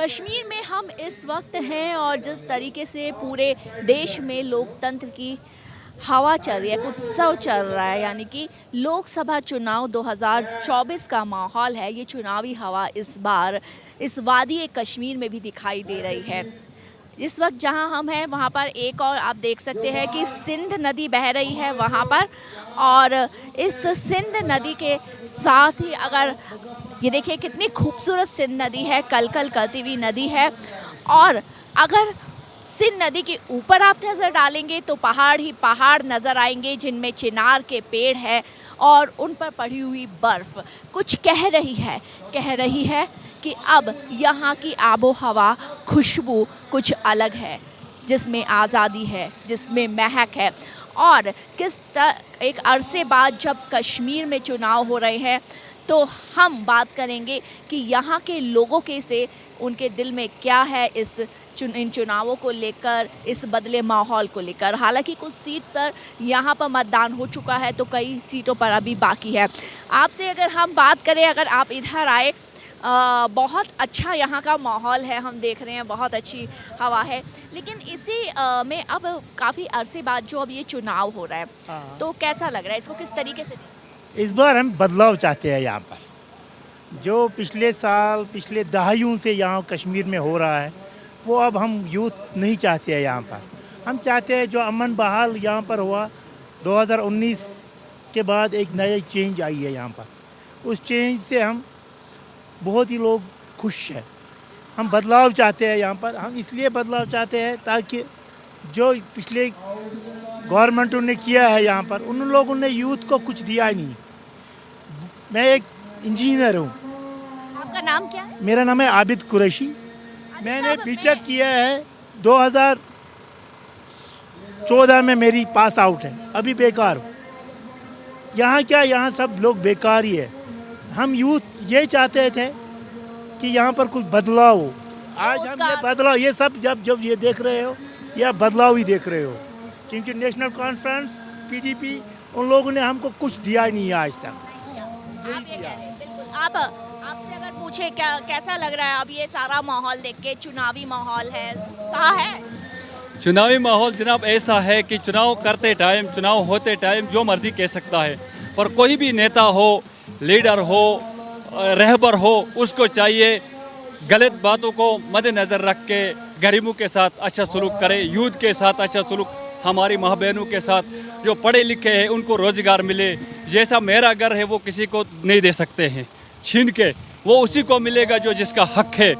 कश्मीर में हम इस वक्त हैं और जिस तरीके से पूरे देश में लोकतंत्र की हवा चल रही है, उत्सव चल रहा है, यानी कि लोकसभा चुनाव 2024 का माहौल है। ये चुनावी हवा इस बार इस वादी कश्मीर में भी दिखाई दे रही है। इस वक्त जहां हम हैं वहां पर एक और आप देख सकते हैं कि सिंध नदी बह रही है वहां पर, और इस सिंध नदी के साथ ही अगर ये देखिए कितनी खूबसूरत सिंध नदी है, कल कल करती हुई नदी है। और अगर सिंध नदी के ऊपर आप नज़र डालेंगे तो पहाड़ ही पहाड़ नज़र आएंगे, जिनमें चिनार के पेड़ है और उन पर पड़ी हुई बर्फ़ कुछ कह रही है कि अब यहाँ की आबो हवा खुशबू कुछ अलग है, जिसमें आज़ादी है, जिसमें महक है। और एक अरसे बाद जब कश्मीर में चुनाव हो रहे हैं तो हम बात करेंगे कि यहाँ के लोगों के से उनके दिल में क्या है इन चुनावों को लेकर, इस बदले माहौल को लेकर। हालांकि कुछ सीट पर यहाँ पर मतदान हो चुका है तो कई सीटों पर अभी बाकी है। आपसे अगर हम बात करें, अगर आप इधर आए, बहुत अच्छा यहाँ का माहौल है, हम देख रहे हैं बहुत अच्छी हवा है। लेकिन इसी में अब काफ़ी अरसे बाद जो अब ये चुनाव हो रहा है तो कैसा लग रहा है, इसको किस तरीके से? इस बार हम बदलाव चाहते हैं। यहाँ पर जो पिछले दहाइयों से यहाँ कश्मीर में हो रहा है वो अब हम यूथ नहीं चाहते हैं। यहाँ पर हम चाहते हैं जो अमन बहाल यहाँ पर हुआ 2019 के बाद एक नई चेंज आई है यहाँ पर, उस चेंज से हम बहुत ही लोग खुश हैं। हम बदलाव चाहते हैं यहाँ पर। हम इसलिए बदलाव चाहते हैं ताकि जो पिछले गवर्नमेंटों ने किया है यहाँ पर, उन लोगों ने यूथ को कुछ दिया ही नहीं। मैं एक इंजीनियर हूँ। आपका नाम क्या है? मेरा नाम है आबिद कुरैशी। मैंने बीटेक किया है 2014 में, मेरी पास आउट है, अभी बेकार हूँ। यहाँ सब लोग बेकार ही है। हम यूथ ये चाहते थे कि यहाँ पर कुछ बदलाव हो। आज हम ये बदलाव, ये सब जब ये देख रहे हो, यह बदलाव ही देख रहे हो, क्योंकि नेशनल कॉन्फ्रेंस पीडीपी उन लोगों ने हमको कुछ दिया ही नहीं है आज तक। आप ये कह रहे हैं, बिल्कुल। आपसे अगर पूछे कैसा लग रहा है अब ये सारा माहौल देख के? चुनावी माहौल है, उत्साह है? चुनावी माहौल जनाब ऐसा है कि चुनाव करते टाइम, चुनाव होते टाइम जो मर्जी कह सकता है, पर कोई भी नेता हो, लीडर हो, रहबर हो, उसको चाहिए गलत बातों को मद्देनज़र रख के गरीबों के साथ अच्छा सलूक करे, यूथ के साथ अच्छा सलूक, हमारी माँ बहनों के साथ, जो पढ़े लिखे हैं उनको रोज़गार मिले। जैसा मेरा घर है वो किसी को नहीं दे सकते हैं छीन के, वो उसी को मिलेगा जो जिसका हक है।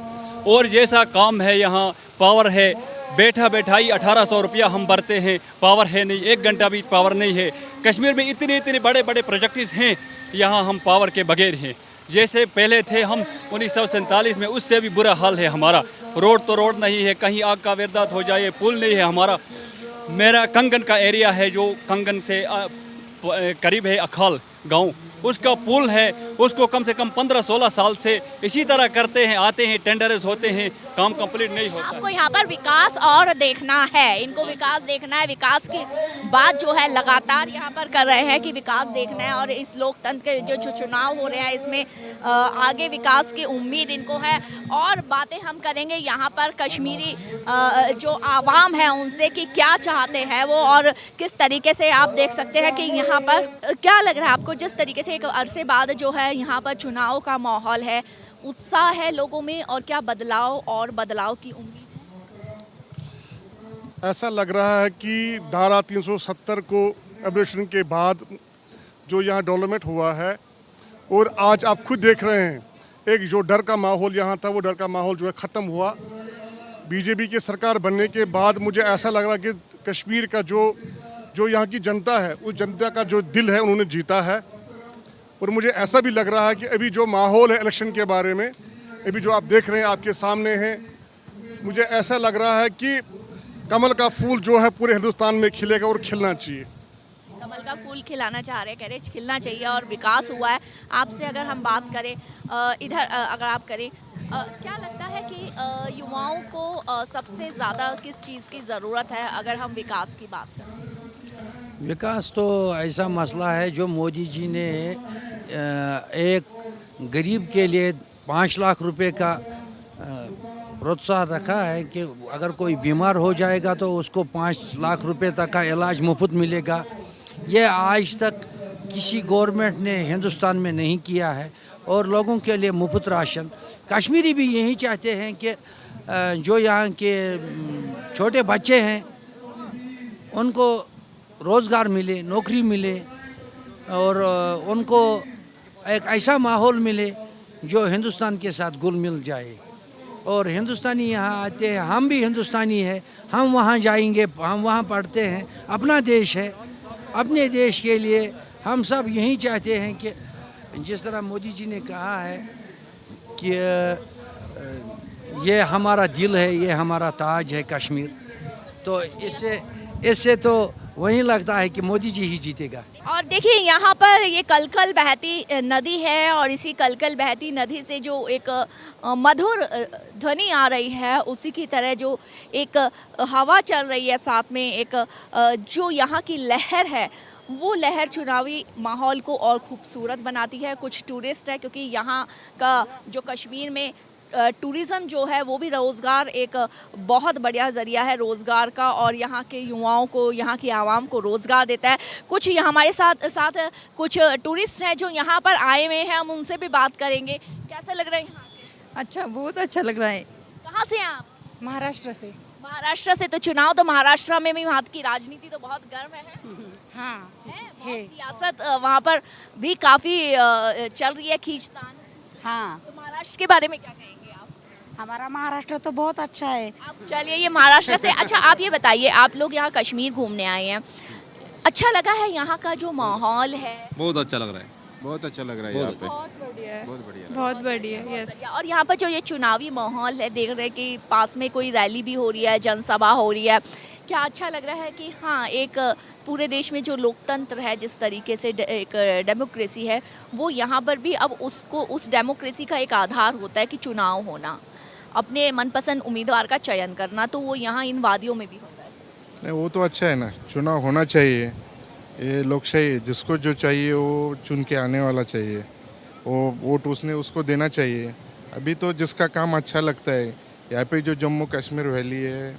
और जैसा काम है यहाँ, पावर है, बैठाई 1800 रुपया हम भरते हैं, पावर है नहीं, 1 घंटा भी पावर नहीं है। कश्मीर में इतने बड़े बड़े प्रोजेक्ट्स हैं, यहाँ हम पावर के बगैर हैं। जैसे पहले थे हम 1947 में, उससे भी बुरा हाल है हमारा। रोड तो रोड नहीं है, कहीं आग का वारदात हो जाए, पुल नहीं है हमारा। मेरा कंगन का एरिया है, जो कंगन से करीब है अखाल गांव, उसका पुल है, उसको कम से कम 15-16 साल से इसी तरह करते हैं, आते हैं, टेंडर्स होते हैं, काम कंप्लीट नहीं होता। आपको यहाँ पर विकास और देखना है, इनको विकास देखना है। विकास की बात जो है लगातार यहाँ पर कर रहे हैं कि विकास देखना है, और इस लोकतंत्र के जो चुनाव हो रहे हैं इसमें आगे विकास की उम्मीद इनको है। और बातें हम करेंगे यहाँ पर कश्मीरी जो आवाम है उनसे कि क्या चाहते हैं वो, और किस तरीके से आप देख सकते हैं कि यहाँ पर क्या लग रहा है आपको, जिस तरीके से एक अरसे बाद जो है यहाँ पर चुनाव का माहौल है, उत्साह है लोगों में, और क्या बदलाव की उम्मीद है? ऐसा लग रहा है कि धारा 370 को एब्लिशन के बाद जो यहाँ डेवलपमेंट हुआ है, और आज आप खुद देख रहे हैं एक जो डर का माहौल यहाँ था, वो डर का माहौल जो है ख़त्म हुआ। बीजेपी की सरकार बनने के बाद मुझे ऐसा लग रहा है कि कश्मीर का जो यहाँ की जनता है, उस जनता का जो दिल है उन्होंने जीता है। और मुझे ऐसा भी लग रहा है कि अभी जो माहौल है इलेक्शन के बारे में, अभी जो आप देख रहे हैं आपके सामने है, मुझे ऐसा लग रहा है कि कमल का फूल जो है पूरे हिंदुस्तान में खिलेगा और खिलना चाहिए। कमल का फूल खिलाना चाह रहे हैं, कह रहे खिलना चाहिए, और विकास हुआ है। आपसे अगर हम बात करें इधर अगर आप करें, क्या लगता है कि युवाओं को सबसे ज़्यादा किस चीज़ की ज़रूरत है अगर हम विकास की बात करें? विकास तो ऐसा मसला है जो मोदी जी ने एक गरीब के लिए 5 लाख रुपए का प्रोत्साहन रखा है कि अगर कोई बीमार हो जाएगा तो उसको 5 लाख रुपए तक का इलाज मुफ्त मिलेगा। ये आज तक किसी गवर्नमेंट ने हिंदुस्तान में नहीं किया है। और लोगों के लिए मुफ्त राशन, कश्मीरी भी यही चाहते हैं कि जो यहाँ के छोटे बच्चे हैं उनको रोज़गार मिले, नौकरी मिले और उनको एक ऐसा माहौल मिले जो हिंदुस्तान के साथ घुल मिल जाए। और हिंदुस्तानी यहाँ आते हैं, हम भी हिंदुस्तानी हैं, हम वहाँ जाएंगे, हम वहाँ पढ़ते हैं। अपना देश है, अपने देश के लिए हम सब यही चाहते हैं कि जिस तरह मोदी जी ने कहा है कि ये हमारा दिल है, ये हमारा ताज है कश्मीर, तो इससे तो वही लगता है कि मोदी जी ही जीतेगा। और देखिए यहाँ पर ये कलकल बहती नदी है और इसी कलकल बहती नदी से जो एक मधुर ध्वनि आ रही है, उसी की तरह जो एक हवा चल रही है, साथ में एक जो यहाँ की लहर है, वो लहर चुनावी माहौल को और खूबसूरत बनाती है। कुछ टूरिस्ट है, क्योंकि यहाँ का जो कश्मीर में टूरिज़्म जो है वो भी रोज़गार एक बहुत बढ़िया ज़रिया है रोज़गार का, और यहाँ के युवाओं को, यहाँ की आवाम को रोज़गार देता है। कुछ हमारे साथ कुछ टूरिस्ट हैं जो यहाँ पर आए हुए हैं, हम उनसे भी बात करेंगे। कैसा लग रहा है यहाँ के? अच्छा, बहुत अच्छा लग रहा है। कहाँ से हैं आप? महाराष्ट्र से। महाराष्ट्र से। तो चुनाव तो महाराष्ट्र में भी, वहाँ की राजनीति तो बहुत गर्म है। हाँ है बहुत सियासत वहाँ पर भी काफ़ी चल रही है, खींचतान। हाँ, तो महाराष्ट्र के बारे में क्या कहेंगे आप? हमारा महाराष्ट्र तो बहुत अच्छा है। आप चलिए, ये महाराष्ट्र से। अच्छा, आप ये बताइए, आप लोग यहाँ कश्मीर घूमने आए हैं, अच्छा लगा है यहाँ का जो माहौल है? बहुत अच्छा लग रहा है, बहुत अच्छा लग रहा है यहाँ पे, बहुत बढ़िया है, बहुत बढ़िया। बहुत बढ़िया, यस। बढ़िया। और यहाँ पर जो ये चुनावी माहौल है, देख रहे हैं कि पास में कोई रैली भी हो रही है, जनसभा हो रही है, क्या अच्छा लग रहा है कि हाँ, एक पूरे देश में जो लोकतंत्र है, जिस तरीके से एक डेमोक्रेसी है, वो यहाँ पर भी अब उसको, उस डेमोक्रेसी का एक आधार होता है कि चुनाव होना, अपने मनपसंद उम्मीदवार का चयन करना, तो वो यहाँ इन वादियों में भी होता है। नहीं, वो तो अच्छा है ना, चुनाव होना चाहिए, ये लोकशाही, जिसको जो चाहिए वो चुन के आने वाला चाहिए, वो वोट उसने उसको देना चाहिए। अभी तो जिसका काम अच्छा लगता है, यहाँ पे जो जम्मू कश्मीर वैली है,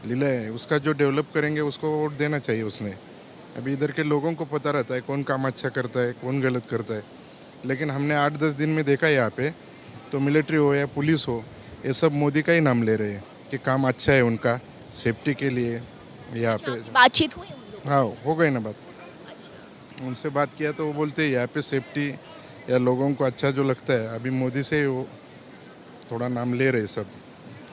लीला है, उसका जो डेवलप करेंगे उसको वोट देना चाहिए उसने। अभी इधर के लोगों को पता रहता है कौन काम अच्छा करता है, कौन गलत करता है, लेकिन हमने 8-10 दिन में देखा यहाँ पे, तो मिलिट्री हो या पुलिस हो, ये सब मोदी का ही नाम ले रहे हैं कि काम अच्छा है उनका, सेफ्टी के लिए यहाँ पे। बातचीत हुई उन लोगों? हाँ, हो गई ना बात, उनसे बात किया तो वो बोलते हैं यहाँ पे सेफ्टी या लोगों को अच्छा जो लगता है, अभी मोदी से वो थोड़ा नाम ले रहे सब,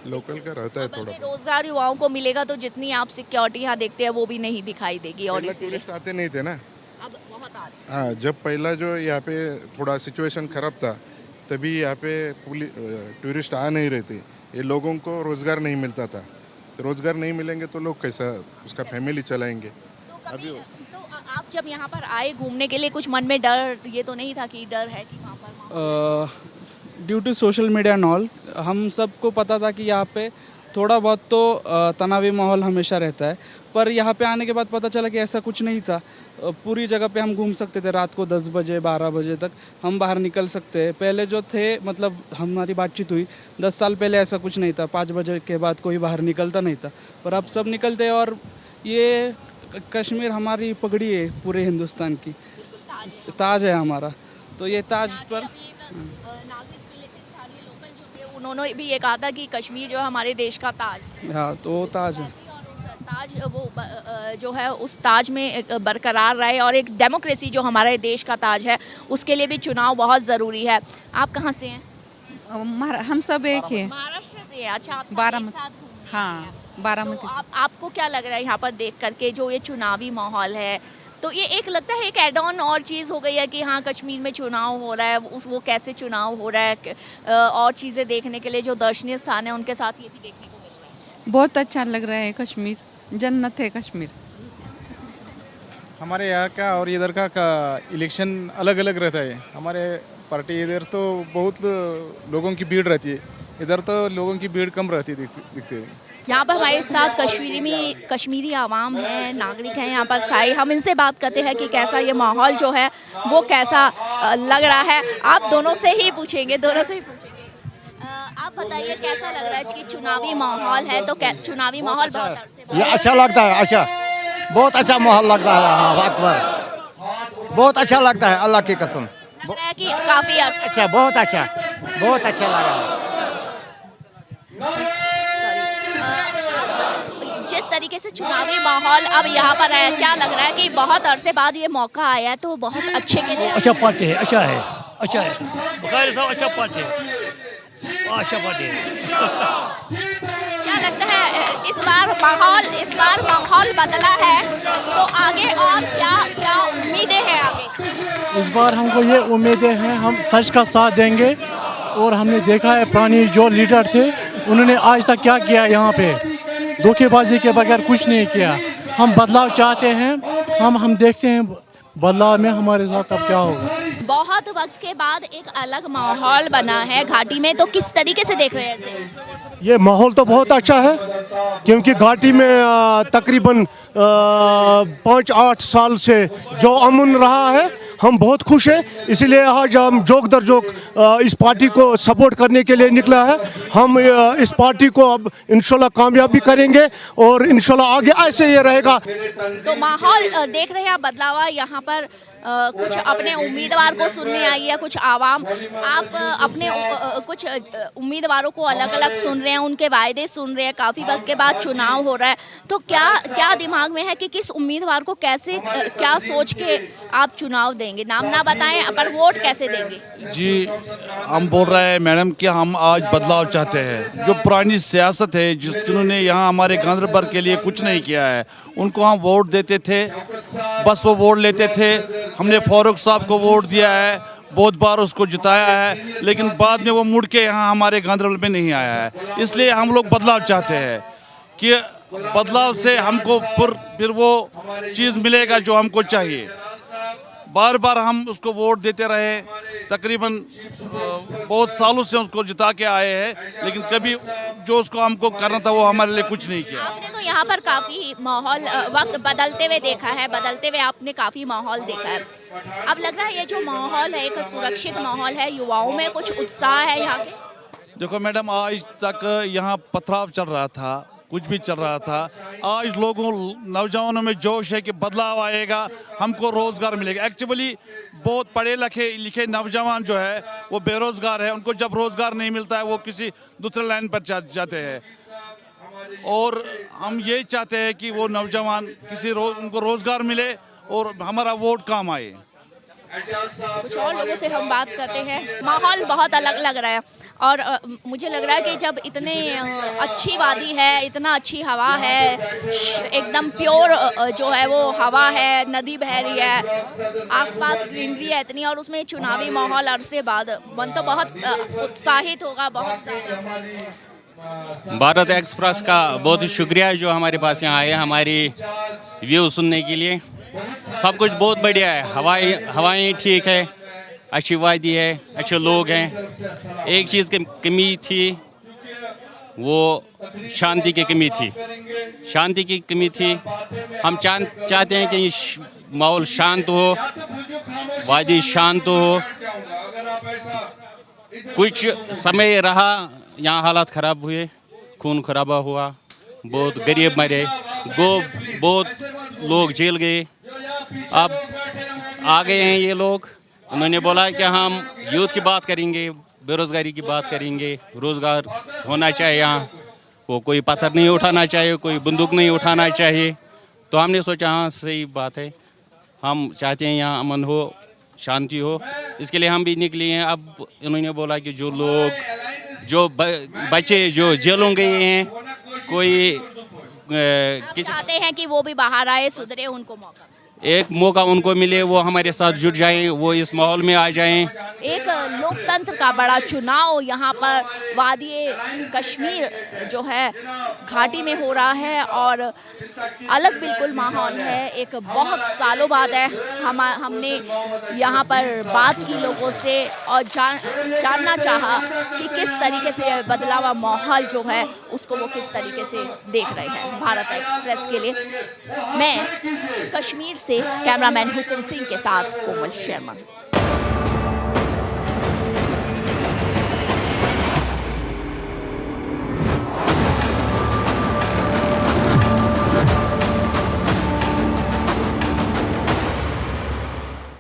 लोकल का रहता है थोड़ा। रोजगार युवाओं को मिलेगा तो जितनी आप सिक्योरिटी यहाँ देखते हैं वो भी नहीं दिखाई देगी, और पहले इसीलिए टूरिस्ट आते नहीं थे ना। अब बहुत आ रहे हाँ, जब पहला जो यहाँ पे थोड़ा सिचुएशन खराब था, तभी यहाँ पे टूरिस्ट आ नहीं रहे थे, ये लोगों को रोज़गार नहीं मिलता था, तो रोज़गार नहीं मिलेंगे तो लोग कैसा उसका फैमिली चलाएंगे। तो आप जब यहाँ पर आए घूमने के लिए, कुछ मन में डर ये तो नहीं था कि डर है कि वहाँ पर due to social media and all, हम सबको पता था कि यहाँ पे थोड़ा बहुत तो तनावी माहौल हमेशा रहता है, पर यहाँ पे आने के बाद पता चला कि ऐसा कुछ नहीं था। पूरी जगह पे हम घूम सकते थे, रात को 10 बजे 12 बजे तक हम बाहर निकल सकते हैं। पहले जो थे, मतलब हमारी बातचीत हुई 10 साल पहले, ऐसा कुछ नहीं था, 5 बजे के बाद कोई बाहर निकलता नहीं था, पर अब सब निकलते हैं। और ये कश्मीर हमारी पगड़ी है पूरे हिंदुस्तान की, ताज है हमारा, तो ये ताज पर उन्होंने भी ये कहा था कि कश्मीर जो है हमारे देश का ताज है। हाँ, तो वो ताज है, ताज वो जो है उस ताज में बरकरार रहे, और एक डेमोक्रेसी जो हमारे देश का ताज है, उसके लिए भी चुनाव बहुत ज़रूरी है। आप कहाँ से हैं? हम सब एक हैं। महाराष्ट्र से हैं। अच्छा, आप बारामती। साथ घूमने हाँ, आए हैं। बारामती तो आपको क्या लग रहा है यहाँ पर देख करके जो ये चुनावी माहौल है, तो ये एक लगता है एक एड ऑन और चीज़ हो गई है कि हाँ, कश्मीर में चुनाव हो रहा है, वो कैसे चुनाव हो रहा है, और चीज़ें देखने के लिए जो दर्शनीय स्थान है उनके साथ ये भी देखने को मिल रहा है। बहुत अच्छा लग रहा है, कश्मीर जन्नत है कश्मीर। हमारे यहाँ का और इधर का इलेक्शन अलग अलग रहता है। हमारे पार्टी इधर तो बहुत लोगों की भीड़ रहती है, इधर तो लोगों की भीड़ कम रहती दिखती है। यहाँ पर हमारे साथ कश्मीरी आवाम है, नागरिक हैं यहाँ पर स्थायी। हम इनसे बात करते हैं कि कैसा ये माहौल जो है वो कैसा लग रहा है। आप दोनों से ही पूछेंगे, आप आप बताइए कैसा लग रहा है कि चुनावी माहौल है तो चुनावी माहौल बहुत अरसे बाद ये अच्छा लगता है, अच्छा बहुत अच्छा माहौल लग रहा है। हाँ, अकबर बहुत अच्छा लगता है, अल्लाह की कसम। लग रहा है कि काफी अच्छा, बहुत अच्छा लगा है। जिस तरीके से चुनावी माहौल अब यहाँ पर है, क्या लग रहा है कि बहुत अरसे बाद ये मौका आया है तो बहुत अच्छे के लिए अच्छा पार्टी है, अच्छा है बुखारी साहब, अच्छा पार्टी है, अच्छा पार्टी है। क्या लगता है इस बार माहौल बदला है तो आगे और क्या उम्मीदें हैं आगे? इस बार हमको ये उम्मीदें हैं, हम सच का साथ देंगे। और हमने देखा है पुरानी जो लीडर थे उन्होंने आज तक क्या किया, यहाँ पे धोखेबाजी के बगैर कुछ नहीं किया। हम बदलाव चाहते हैं, हम देखते हैं बदलाव में हमारे साथ अब क्या होगा। बहुत वक्त के बाद एक अलग माहौल बना है घाटी में, तो किस तरीके से देख रहे हैं इसे? ये माहौल तो बहुत अच्छा है, क्योंकि घाटी में तकरीबन 5-8 साल से जो अमन रहा है, हम बहुत खुश हैं। इसलिए आज हम जोक दर जोक इस पार्टी को सपोर्ट करने के लिए निकला है। हम इस पार्टी को अब इंशाल्लाह कामयाब भी करेंगे और इंशाल्लाह आगे ऐसे ही रहेगा। तो माहौल देख रहे हैं आप बदलावा यहाँ पर कुछ अपने उम्मीदवार को सुनने आई है, कुछ आवाम आप अपने कुछ उम्मीदवारों को अलग अलग सुन रहे हैं, उनके वायदे सुन रहे हैं। काफ़ी वक्त के बाद चुनाव हो रहा है, तो क्या दिमाग में है कि किस उम्मीदवार को कैसे क्या सोच के आप चुनाव देंगे? नाम ना बताएं पर वोट कैसे देंगे? जी, हम बोल रहे हैं मैडम कि हम आज बदलाव चाहते हैं। जो पुरानी सियासत है, जिन्होंने यहाँ हमारे गांधरबल के लिए कुछ नहीं किया है, उनको हम वोट देते थे, बस वो वोट लेते थे। हमने फारूक साहब को वोट दिया है, बहुत बार उसको जिताया है, लेकिन बाद में वो मुड़ के यहाँ हमारे गांधरबल में नहीं आया है। इसलिए हम लोग बदलाव चाहते हैं कि बदलाव से हमको फिर वो चीज़ मिलेगा जो हमको चाहिए। बार बार हम उसको वोट देते रहे, तकरीबन बहुत सालों से उसको जिता के आए हैं, लेकिन कभी जो उसको हमको करना था वो हमारे लिए कुछ नहीं किया। आपने तो यहाँ पर काफ़ी माहौल वक्त बदलते हुए देखा है, बदलते हुए आपने काफ़ी माहौल देखा है। अब लग रहा है ये जो माहौल है एक सुरक्षित माहौल है, युवाओं में कुछ उत्साह है यहाँ के? देखो मैडम, आज तक यहाँ पथराव चल रहा था, कुछ भी चल रहा था। आज लोगों नौजवानों में जोश है कि बदलाव आएगा, हमको रोज़गार मिलेगा। एक्चुअली बहुत पढ़े लिखे नौजवान जो है वो बेरोज़गार है, उनको जब रोज़गार नहीं मिलता है वो किसी दूसरे लाइन पर जाते हैं। और हम यही चाहते हैं कि वो नौजवान उनको रोज़गार मिले और हमारा वोट काम आए। कुछ और लोगों से हम बात करते हैं। माहौल बहुत अलग लग रहा है और मुझे लग रहा है कि जब इतने अच्छी वादी है, इतना अच्छी हवा है, एकदम प्योर जो है वो हवा है, नदी बह रही है, आसपास ग्रीनरी है इतनी, और उसमें चुनावी माहौल अरसे बाद, मन तो बहुत उत्साहित होगा, बहुत ज़्यादा। भारत एक्सप्रेस का बहुत शुक्रिया जो हमारे पास यहाँ आए हमारी व्यू सुनने के लिए। सब कुछ बहुत बढ़िया है, हवाएं ठीक है, अच्छी वादी है, अच्छे लोग हैं। एक चीज़ की कमी थी, वो शांति की कमी थी। हम चाहते हैं कि माहौल शांत हो, वादी शांत हो। कुछ समय रहा, यहाँ हालात ख़राब हुए, खून खराबा हुआ, बहुत गरीब मरे, बहुत लोग जेल गए। अब आ गए हैं ये लोग, उन्होंने बोला कि हम यूथ की बात करेंगे, बेरोज़गारी की बात करेंगे, रोज़गार होना चाहिए यहाँ, वो कोई पत्थर नहीं उठाना चाहिए, कोई बंदूक नहीं उठाना चाहिए। तो हमने सोचा हाँ सही बात है, हम चाहते हैं यहाँ अमन हो, शांति हो, इसके लिए हम भी निकले हैं। अब उन्होंने बोला कि जो बच्चे जो जेलों गए हैं, कोई चाहते हैं कि वो भी बाहर आए, सुधरे, उनको एक मौका उनको मिले, वो हमारे साथ जुड़ जाएं, वो इस माहौल में आ जाएं। एक लोकतंत्र का बड़ा चुनाव यहाँ पर वादी कश्मीर जो है घाटी में हो रहा है और अलग बिल्कुल माहौल है। एक बहुत सालों बाद है, हमने यहाँ पर बात की लोगों से और जानना चाहा कि किस तरीके से बदलावा माहौल जो है उसको वो किस तरीके से देख रहे हैं। भारत एक्सप्रेस के लिए मैं कश्मीर से कैमरामैन हुकुम सिंह के साथ कोमल शर्मा।